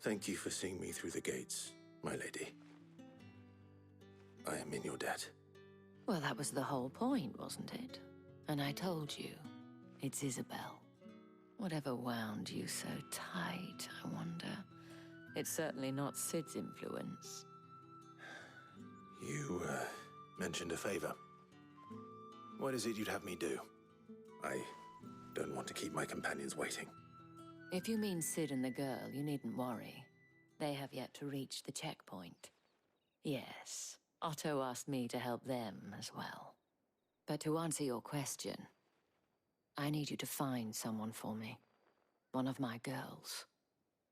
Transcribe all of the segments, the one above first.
Thank you for seeing me through the gates, my lady. I am in your debt. Well, that was the whole point, wasn't it? And I told you, it's Isabel. Whatever wound you so tight, I wonder. It's certainly not Sid's influence. You, mentioned a favor. What is it you'd have me do? I don't want to keep my companions waiting. If you mean Sid and the girl, you needn't worry. They have yet to reach the checkpoint. Yes, Otto asked me to help them as well. But to answer your question, I need you to find someone for me. One of my girls.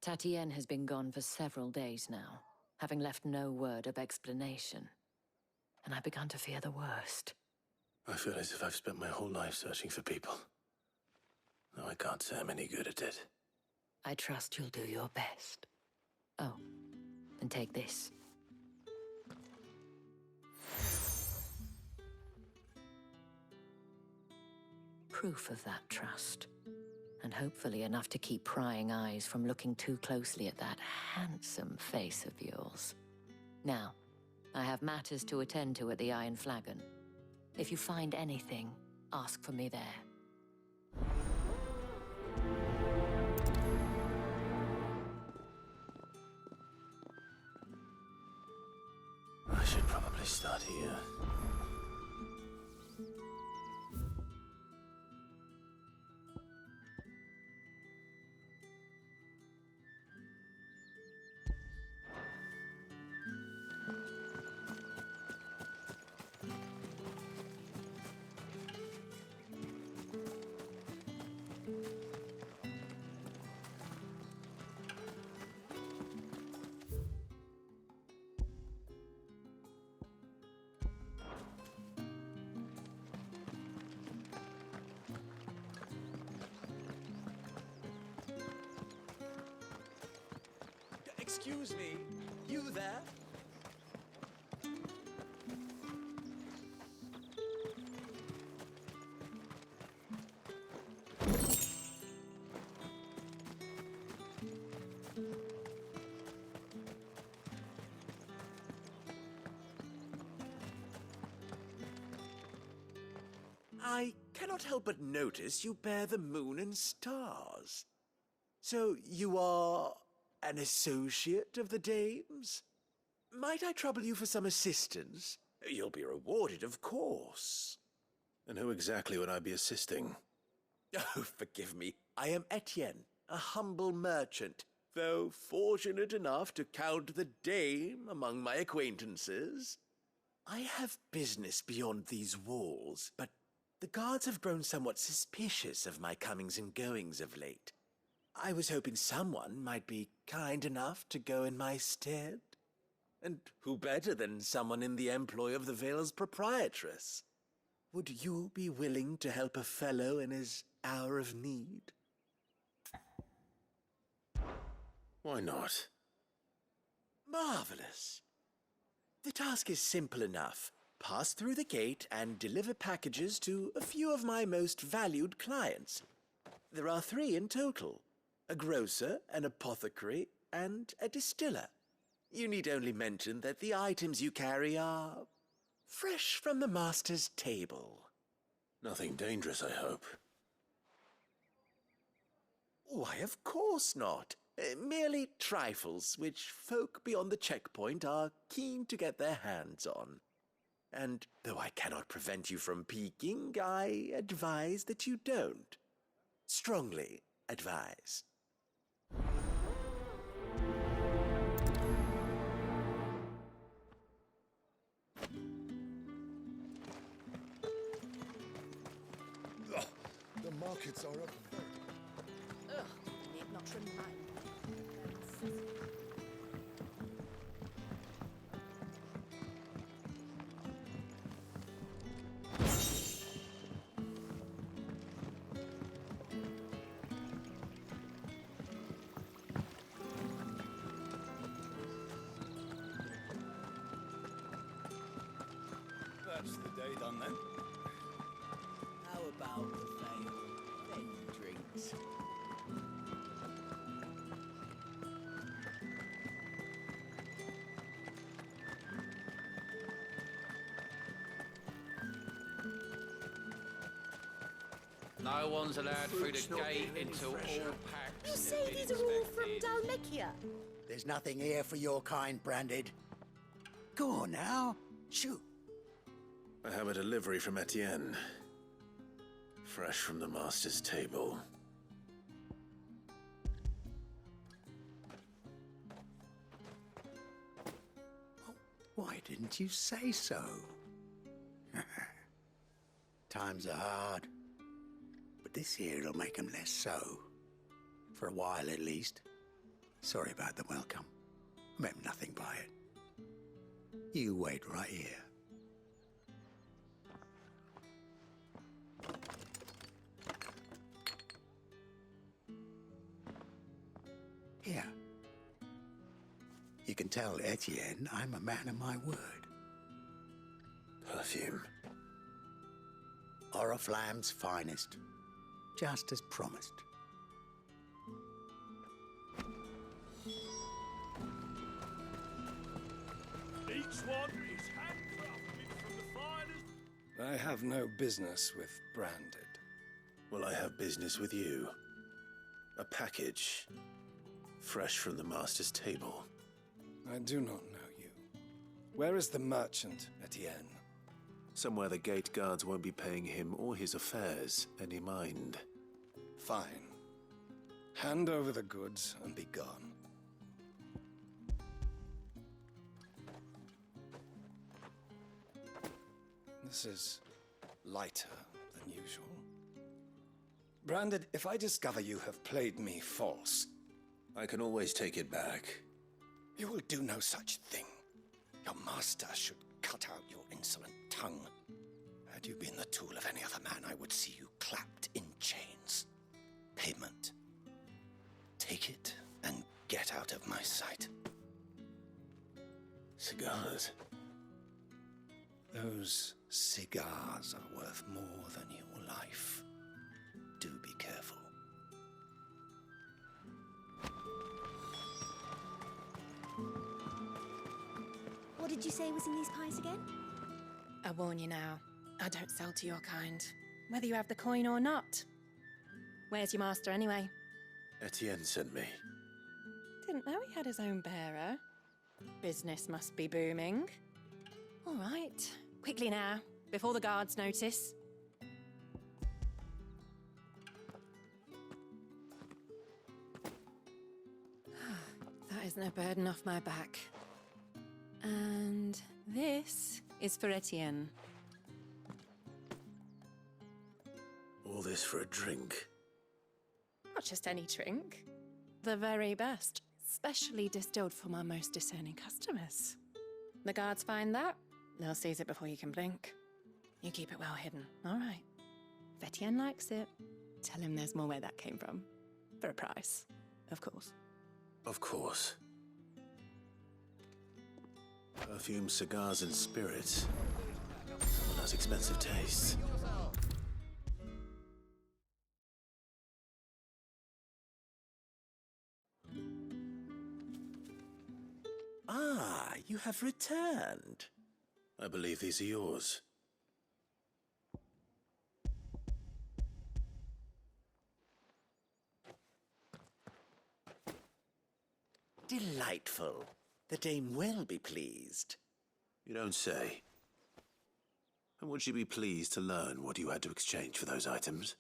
Tatienne has been gone for several days now, having left no word of explanation. And I've begun to fear the worst. I feel as if I've spent my whole life searching for people. Though I can't say I'm any good at it. I trust you'll do your best. Oh, and take this. Proof of that trust. And hopefully enough to keep prying eyes from looking too closely at that handsome face of yours. Now, I have matters to attend to at the Iron Flagon. If you find anything, ask for me there. I should probably start here. Excuse me, you there? I cannot help but notice you bear the moon and stars. So you are an associate of the dames? Might I trouble you for some assistance? You'll be rewarded, of course. And who exactly would I be assisting? Oh, forgive me. I am Etienne, a humble merchant, though fortunate enough to count the dame among my acquaintances. I have business beyond these walls, but the guards have grown somewhat suspicious of my comings and goings of late. I was hoping someone might be kind enough to go in my stead. And who better than someone in the employ of the Vale's proprietress? Would you be willing to help a fellow in his hour of need? Why not? Marvelous. The task is simple enough. Pass through the gate and deliver packages to a few of my most valued clients. There are 3 in total. A grocer, an apothecary, and a distiller. You need only mention that the items you carry are fresh from the master's table. Nothing dangerous, I hope. Why, of course not. Merely trifles which folk beyond the checkpoint are keen to get their hands on. And though I cannot prevent you from peeking, I advise that you don't. Strongly advise. The markets are up. Ugh, need not remind me. That's the day done then. How about the veil, then drinks? No one's allowed through the gate until all packs. You say these are all from Dalmekia? There's nothing here for your kind, Branded. Go on now, shoot. I have a delivery from Etienne. Fresh from the master's table. Why didn't you say so? Times are hard. But this here'll make them less so. For a while, at least. Sorry about the welcome. Meant nothing by it. You wait right here. Here. You can tell Etienne I'm a man of my word. Perfume. Oriflamme's finest. Just as promised. Each one is handcrafted from the finest. I have no business with Branded. Well, I have business with you. A package. Fresh from the master's table. I do not know you. Where is the merchant, Etienne? Somewhere the gate guards won't be paying him or his affairs any mind. Fine. Hand over the goods and be gone. This is lighter than usual. Branded, if I discover you have played me false... I can always take it back. You will do no such thing. Your master should cut out your insolent tongue. Had you been the tool of any other man, I would see you clapped in chains. Payment. Take it and get out of my sight. Cigars. Those cigars are worth more than your life. Do be careful. What did you say was in these pies again? I warn you now, I don't sell to your kind, whether you have the coin or not. Where's your master anyway? Etienne sent me. Didn't know he had his own bearer. Business must be booming. All right, quickly now, before the guards notice. That is no burden off my back. And this is for Etienne. All this for a drink. Not just any drink. The very best, specially distilled for my most discerning customers. The guards find that, they'll seize it before you can blink. You keep it well hidden, all right? If Etienne likes it, tell him there's more where that came from. For a price, of course. Of course. Perfume, cigars, and spirits. Someone has expensive tastes. Ah, you have returned. I believe these are yours. Delightful. The dame will be pleased. You don't say. And would she be pleased to learn what you had to exchange for those items?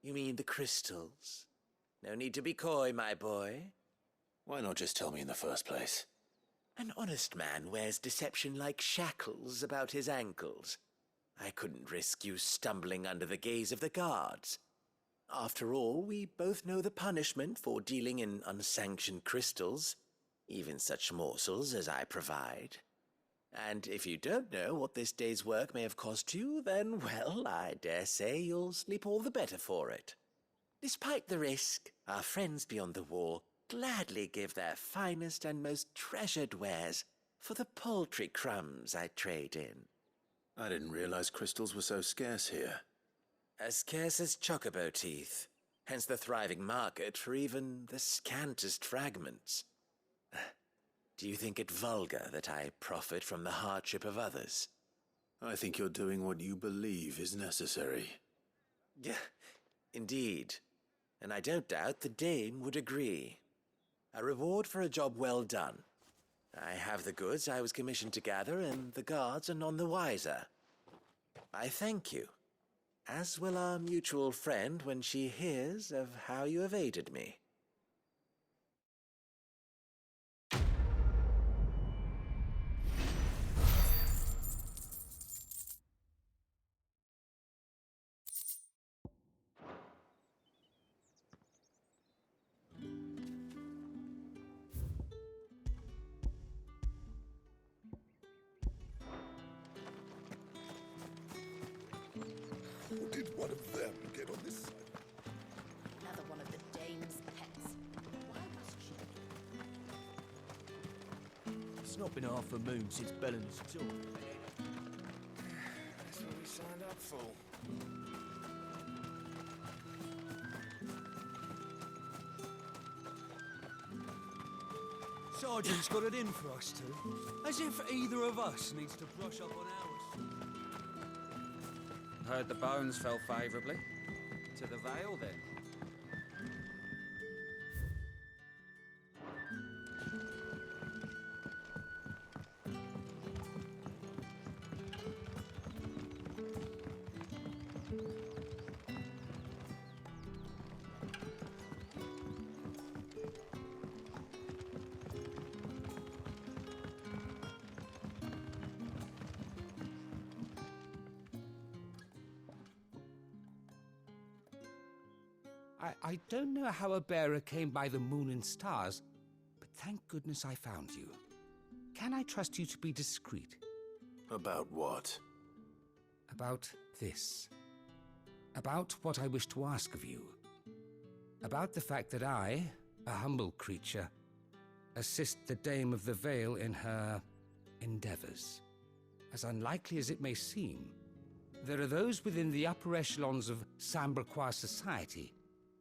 You mean the crystals? No need to be coy, my boy. Why not just tell me in the first place? An honest man wears deception like shackles about his ankles. I couldn't risk you stumbling under the gaze of the guards. After all, we both know the punishment for dealing in unsanctioned crystals, even such morsels as I provide. And if you don't know what this day's work may have cost you, then, well, I dare say you'll sleep all the better for it. Despite the risk, our friends beyond the wall gladly give their finest and most treasured wares for the paltry crumbs I trade in. I didn't realize crystals were so scarce here. As scarce as chocobo teeth, hence the thriving market for even the scantest fragments. Do you think it vulgar that I profit from the hardship of others? I think you're doing what you believe is necessary. Indeed. And I don't doubt the dame would agree. A reward for a job well done. I have the goods I was commissioned to gather, and the guards are none the wiser. I thank you, as will our mutual friend when she hears of how you have aided me. How did one of them get on this side? Another one of the dame's pets. Why must she? It's not been half a moon since Bellen's talk. That's what we signed up for. Sergeant's got it in for us two. As if either of us needs to brush up on ours. Heard the bones fell favourably. To the Vale, then. I don't know how a bearer came by the moon and stars, but thank goodness I found you. Can I trust you to be discreet? About what? About this. About what I wish to ask of you. About the fact that I, a humble creature, assist the Dame of the Vale in her endeavors. As unlikely as it may seem, there are those within the upper echelons of Samberquois society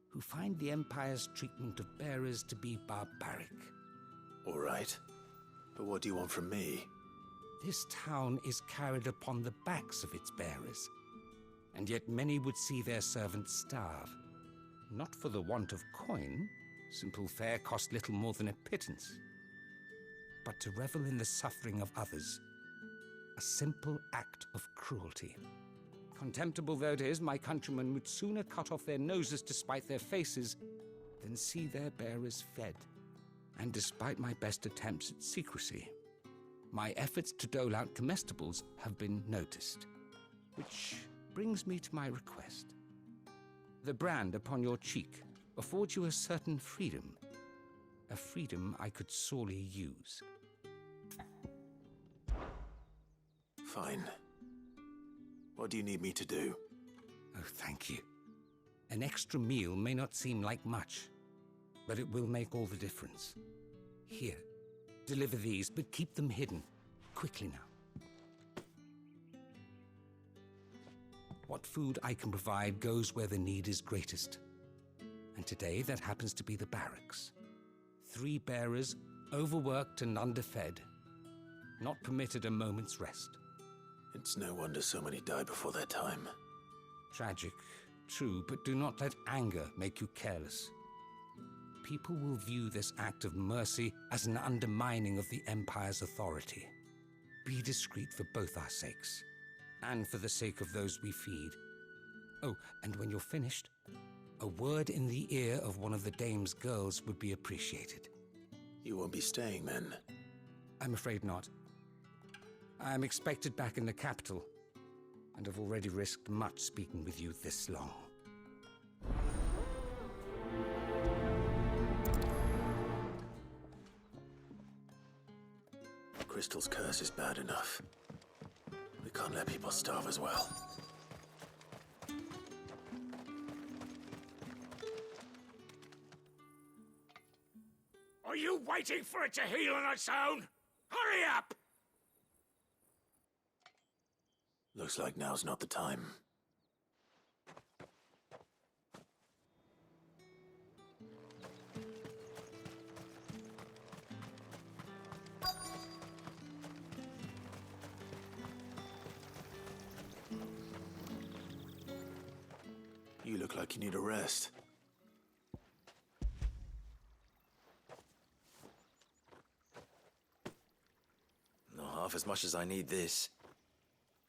who find the Empire's treatment of bearers to be barbaric. All right. But what do you want from me? This town is carried upon the backs of its bearers, and yet many would see their servants starve. Not for the want of coin, simple fare cost little more than a pittance, but to revel in the suffering of others, a simple act of cruelty. Contemptible though it is, my countrymen would sooner cut off their noses to spite their faces than see their bearers fed. And despite my best attempts at secrecy, my efforts to dole out comestibles have been noticed. Which brings me to my request. The brand upon your cheek affords you a certain freedom. A freedom I could sorely use. Fine. What do you need me to do? Oh, thank you. An extra meal may not seem like much, but it will make all the difference. Here, deliver these, but keep them hidden. Quickly now. What food I can provide goes where the need is greatest. And today, that happens to be the barracks. 3 bearers, overworked and underfed, not permitted a moment's rest. It's no wonder so many die before their time. Tragic, true, but do not let anger make you careless. People will view this act of mercy as an undermining of the Empire's authority. Be discreet for both our sakes, and for the sake of those we feed. Oh, and when you're finished, a word in the ear of one of the Dame's girls would be appreciated. You won't be staying then? I'm afraid not. I'm expected back in the capital, and have already risked much speaking with you this long. Crystal's curse is bad enough. We can't let people starve as well. Are you waiting for it to heal on its own? Hurry up! Looks like now's not the time. You look like you need a rest. Not half as much as I need this.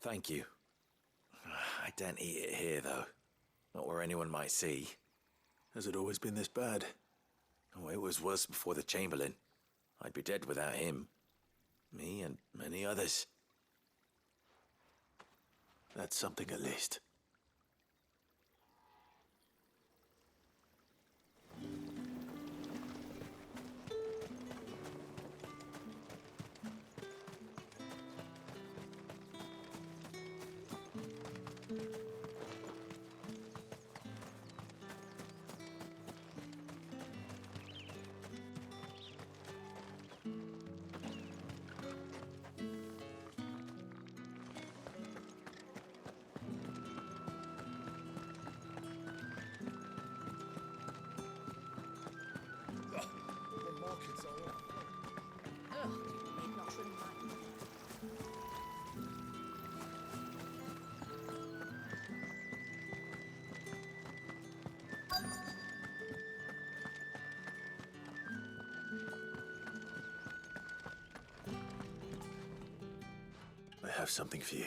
Thank you. I daren't eat it here, though. Not where anyone might see. Has it always been this bad? Oh, it was worse before the Chamberlain. I'd be dead without him. Me and many others. That's something at least. Ugh, you need not remind me. I have something for you.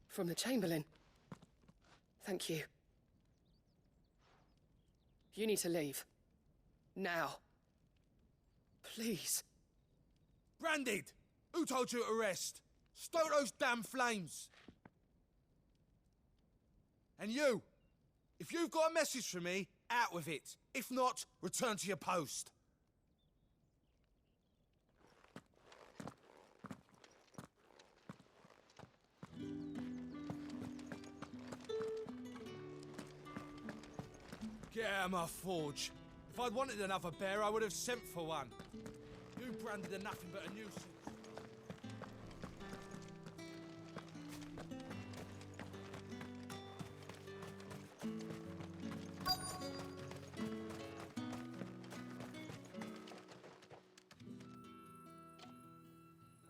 From the Chamberlain. Thank you. You need to leave. Now. Please. Branded! Who told you to rest? Stoke those damn flames! And you! If you've got a message for me, out with it. If not, return to your post. Get out of my forge. If I'd wanted another bear, I would have sent for one. You branded are nothing but a nuisance.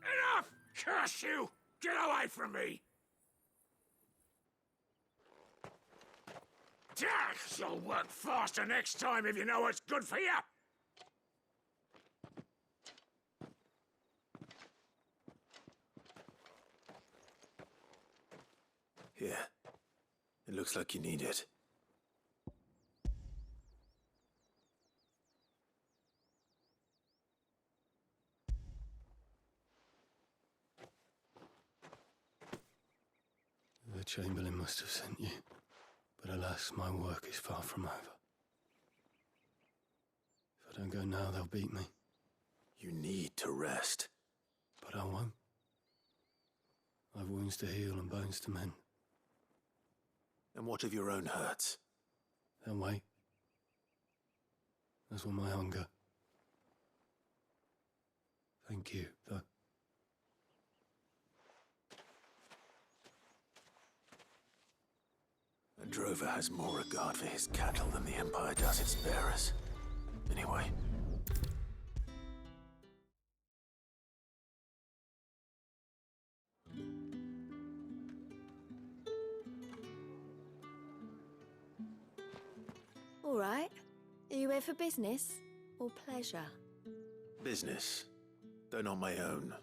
Enough! Curse you! Get away from me! You'll work faster next time if you know what's good for you! Here. It looks like you need it. The Chamberlain must have sent you. But alas, my work is far from over. If I don't go now, they'll beat me. You need to rest. But I won't. I've wounds to heal and bones to mend. And what of your own hurts? They'll wait. As will my hunger. Thank you, though. A drover has more regard for his cattle than the Empire does its bearers. Anyway. All right. Are you here for business or pleasure? Business, though not my own.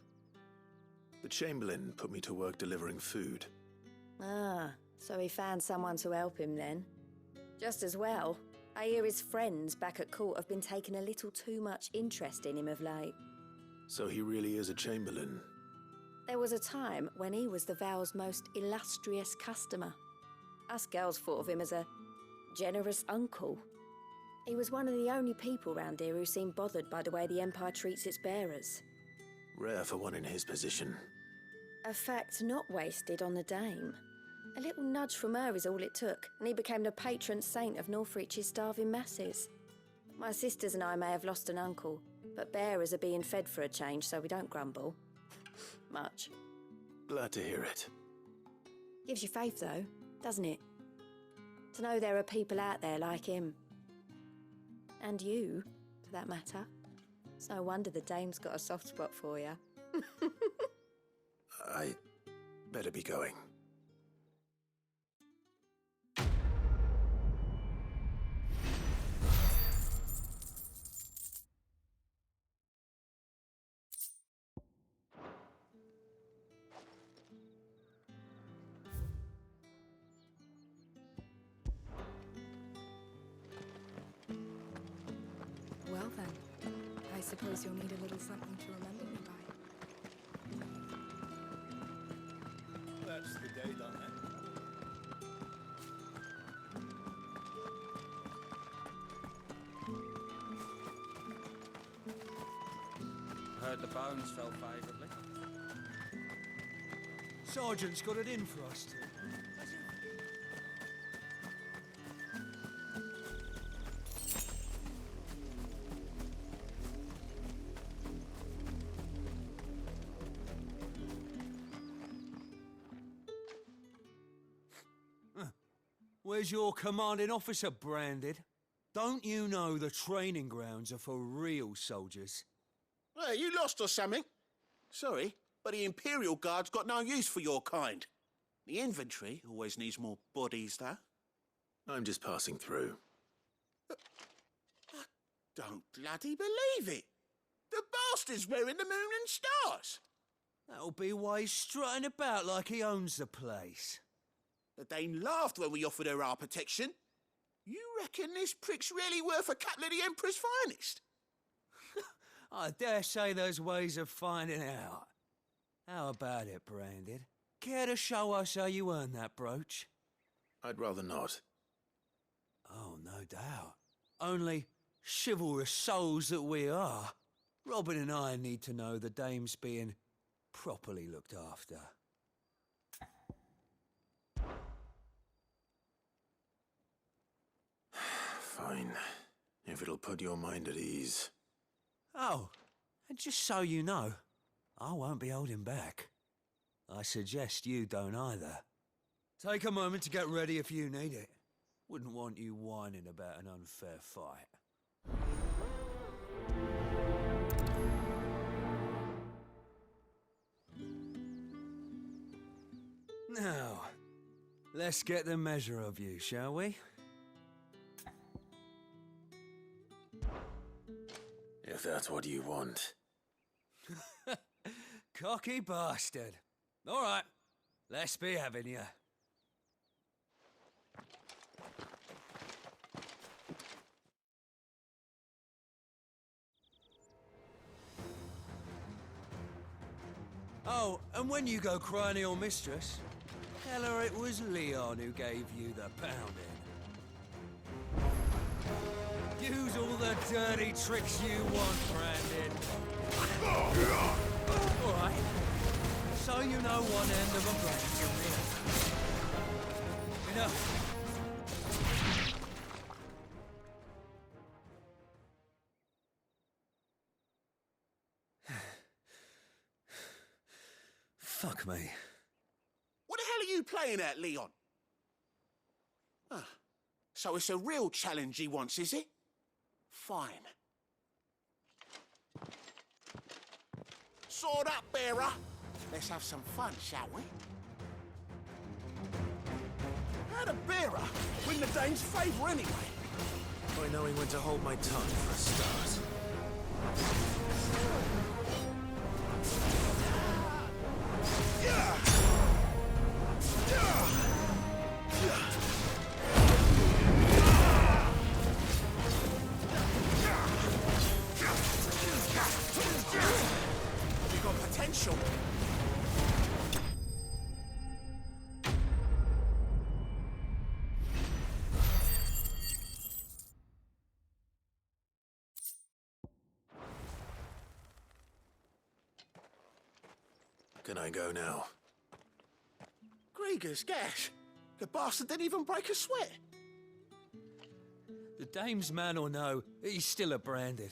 The Chamberlain put me to work delivering food. Ah, so he found someone to help him then. Just as well. I hear his friends back at court have been taking a little too much interest in him of late. So he really is a Chamberlain. There was a time when he was the Vale's most illustrious customer. Us girls thought of him as a generous uncle. He was one of the only people round here who seemed bothered by the way the Empire treats its bearers. Rare for one in his position. A fact not wasted on the dame. A little nudge from her is all it took, and he became the patron saint of Northreach's starving masses. My sisters and I may have lost an uncle, but bearers are being fed for a change, so we don't grumble. Much. Glad to hear it. Gives you faith, though, doesn't it? To know there are people out there like him. And you, for that matter. It's no wonder the dame's got a soft spot for you. I better be going. Well then, I suppose you'll need a little something to remember me by. That's the day done then. Heard the bones fell favourably. Sergeant's got it in for us two. Where's your commanding officer branded? Don't you know the training grounds are for real soldiers? Hey, you lost or something? Sorry, but the Imperial Guard's got no use for your kind. The infantry always needs more bodies, though. I'm just passing through. I don't bloody believe it. The bastard's wearing the moon and stars. That'll be why he's strutting about like he owns the place. The Dane laughed when we offered her our protection. You reckon this prick's really worth a couple of the Emperor's finest? I dare say there's ways of finding out. How about it, Branded? Care to show us how you earned that brooch? I'd rather not. Oh, no doubt. Only chivalrous souls that we are, Robin and I need to know the dame's being properly looked after. Fine. If it'll put your mind at ease. Oh, and just so you know, I won't be holding back. I suggest you don't either. Take a moment to get ready if you need it. Wouldn't want you whining about an unfair fight. Now, let's get the measure of you, shall we? If that's what you want. Cocky bastard. All right, let's be having you. Oh, and when you go crying to your mistress, tell her it was Leon who gave you the pounding. Use all the dirty tricks you want, Brandon. All right. So you know one end of a blade from the other. Enough. Fuck me. What the hell are you playing at, Leon? Ah, so it's a real challenge he wants, is it? Fine. Sword up, bearer. Let's have some fun, shall we? How'd a bearer win the Dane's favour anyway? By knowing when to hold my tongue for a start. You got potential. Can I go now? Grieger's gash. The bastard didn't even break a sweat. The dame's man or no, he's still a Branded.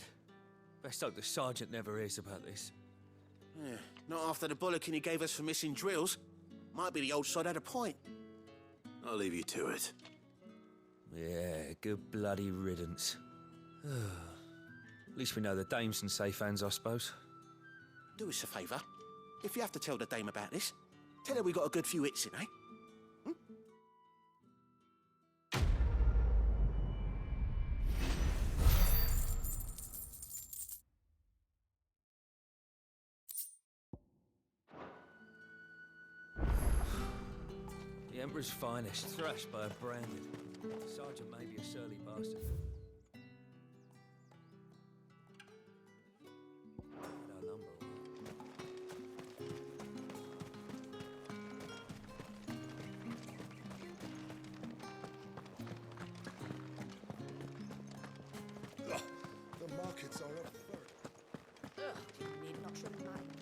Best hope the sergeant never hears about this. Yeah, not after the bullocking he gave us for missing drills. Might be the old sod had a point. I'll leave you to it. Yeah, good bloody riddance. At least we know the dame's in safe hands, I suppose. Do us a favour. If you have to tell the dame about this, tell her we got a good few hits in, eh? The Emperor's finest, thrashed by a branded. Sergeant may be a surly bastard. Had our number. The markets are up third. Ugh, you need not remind me.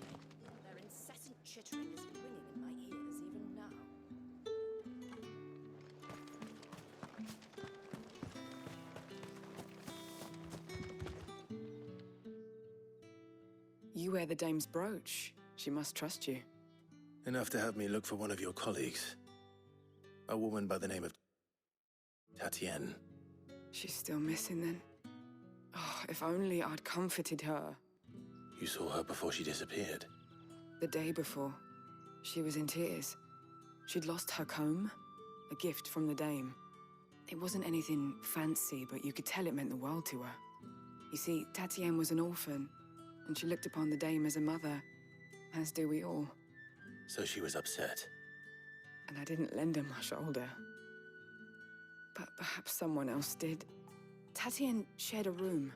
Their incessant chittering is ringing in my ears even now. You wear the dame's brooch. She must trust you. Enough to have me look for one of your colleagues. A woman by the name of Tatienne. She's still missing then. Oh, if only I'd comforted her. You saw her before she disappeared. The day before, she was in tears. She'd lost her comb, a gift from the dame. It wasn't anything fancy, but you could tell it meant the world to her. You see, Tatienne was an orphan, and she looked upon the dame as a mother, as do we all. So she was upset. And I didn't lend her my shoulder. But perhaps someone else did. Tatienne shared a room.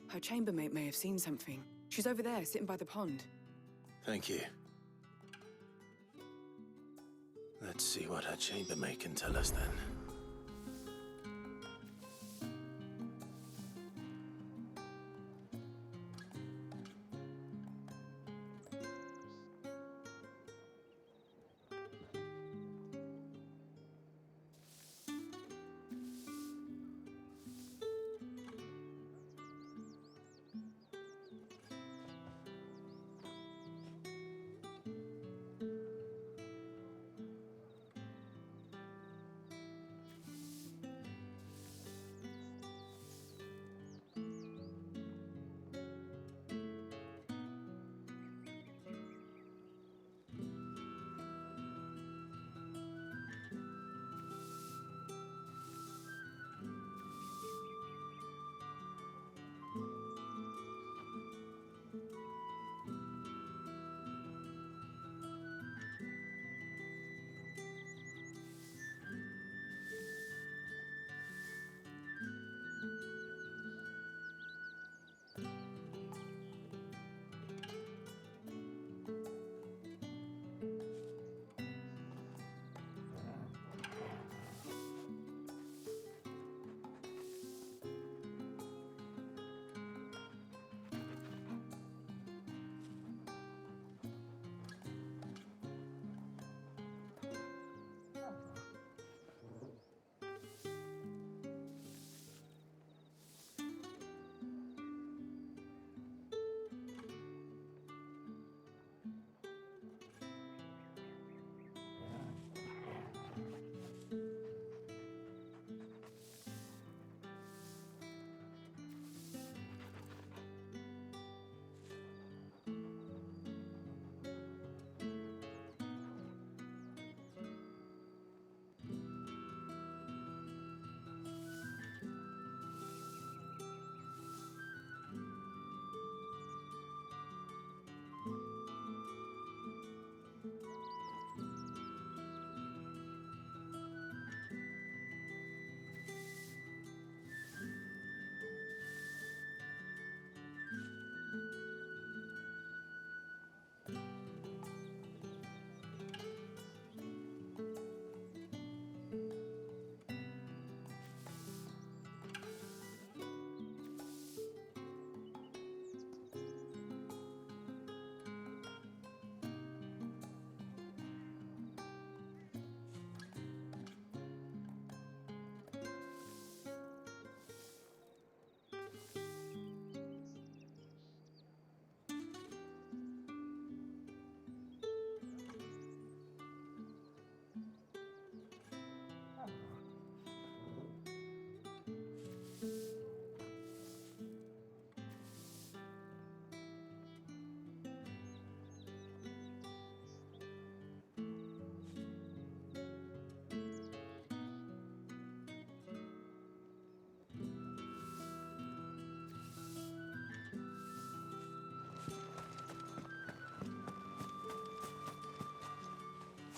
Her chambermaid may have seen something. She's over there, sitting by the pond. Thank you. Let's see what her chambermaid can tell us then.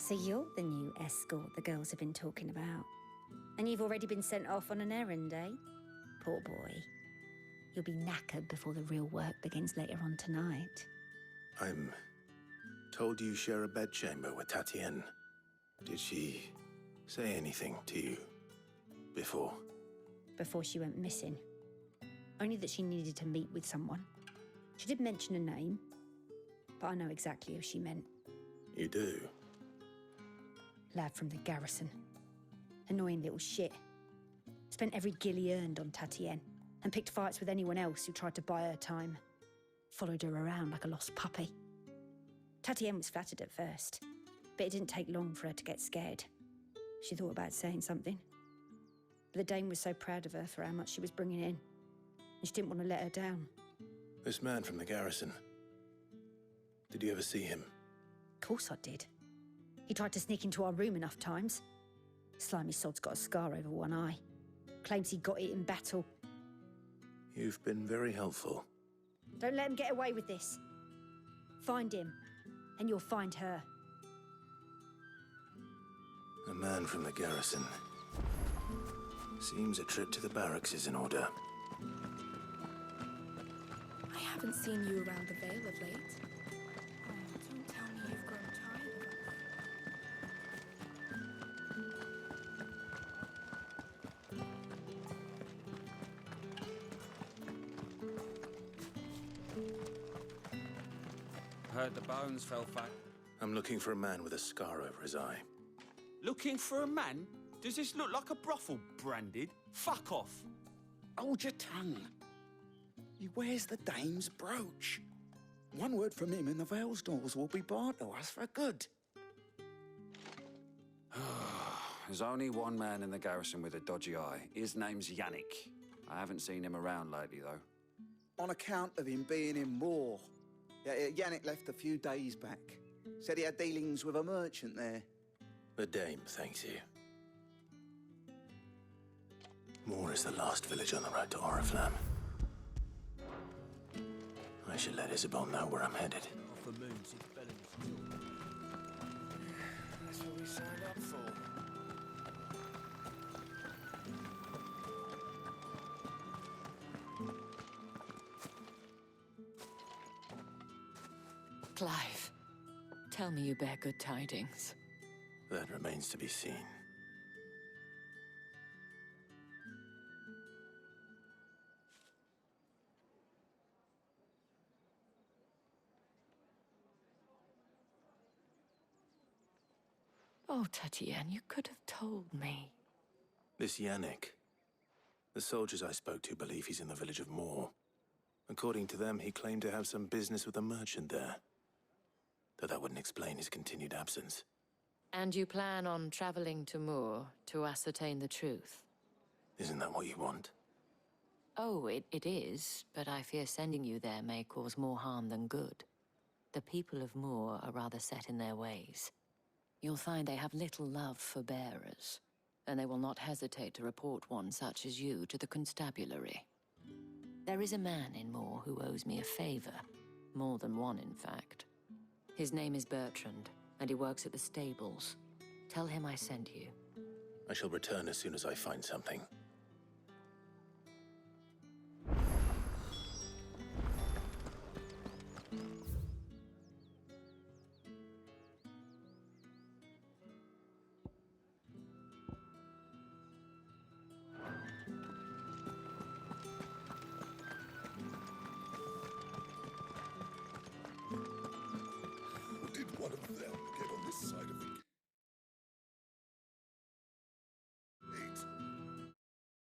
So you're the new escort the girls have been talking about. And you've already been sent off on an errand, eh? Poor boy. You'll be knackered before the real work begins later on tonight. I'm told you share a bedchamber with Tatienne. Did she say anything to you before? Before she went missing. Only that she needed to meet with someone. She did mention a name, but I know exactly who she meant. You do? Lad from the garrison. Annoying little shit. Spent every guil he earned on Tatienne, and picked fights with anyone else who tried to buy her time. Followed her around like a lost puppy. Tatienne was flattered at first, but it didn't take long for her to get scared. She thought about saying something. But the Dame was so proud of her for how much she was bringing in, and she didn't want to let her down. This man from the garrison. Did you ever see him? Of course I did. He tried to sneak into our room enough times. Slimy sod's got a scar over one eye. Claims he got it in battle. You've been very helpful. Don't let him get away with this. Find him, and you'll find her. A man from the garrison. Seems a trip to the barracks is in order. I haven't seen you around the Vale of late. Oh, don't tell me you've grown tired of us. Heard the bones fell fat. I'm looking for a man with a scar over his eye. Looking for a man? Does this look like a brothel branded? Fuck off. Hold your tongue. He wears the Dame's brooch. One word from him and the Vale's doors will be barred to us for good. There's only one man in the garrison with a dodgy eye. His name's Yannick. I haven't seen him around lately, though. On account of him being in war. Yannick left a few days back. Said he had dealings with a merchant there. The Dame thanks you. Moor is the last village on the road to Oriflamme. I should let Isabel know where I'm headed. That's what we signed up for. Clive, tell me you bear good tidings. That remains to be seen. Oh, Tatienne, you could have told me. This Yannick. The soldiers I spoke to believe he's in the village of Moor. According to them, he claimed to have some business with a merchant there. Though that wouldn't explain his continued absence. And you plan on traveling to Moor to ascertain the truth? Isn't that what you want? Oh, it is, but I fear sending you there may cause more harm than good. The people of Moor are rather set in their ways. You'll find they have little love for bearers, and they will not hesitate to report one such as you to the constabulary. There is a man in Moor who owes me a favor. More than one, in fact. His name is Bertrand, and he works at the stables. Tell him I sent you. I shall return as soon as I find something.